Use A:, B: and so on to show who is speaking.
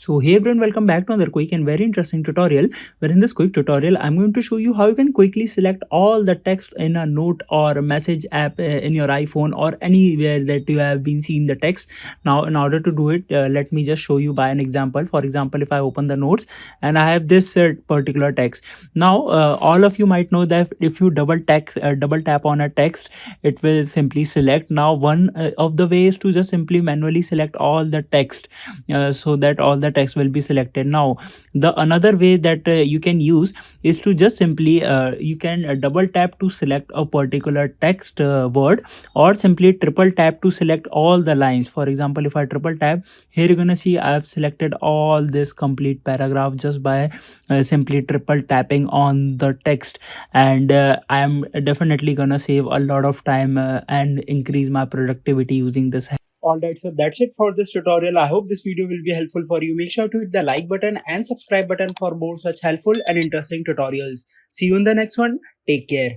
A: So hey everyone, welcome back to another quick and very interesting tutorial, where in this quick tutorial I'm going to show you how you can quickly select all the text in a note or a message app in your iPhone or anywhere that you have been seeing the text. Now in order to do it, let me just show you by an example. For example, if I open the notes and I have this particular text. Now all of you might know that if you double tap on a text, it will simply select. Now one of the ways to just simply manually select all the text, so that all the text will be selected. Now the another way that you can use is to just simply you can double tap to select a particular text word, or simply triple tap to select all the lines. For example, if I triple tap here, you're gonna see I have selected all this complete paragraph just by simply triple tapping on the text. And I am definitely gonna save a lot of time and increase my productivity using this. Alright, so that's it for this tutorial. I hope this video will be helpful for you. Make sure to hit the like button and subscribe button for more such helpful and interesting tutorials. See you in the next one. Take care.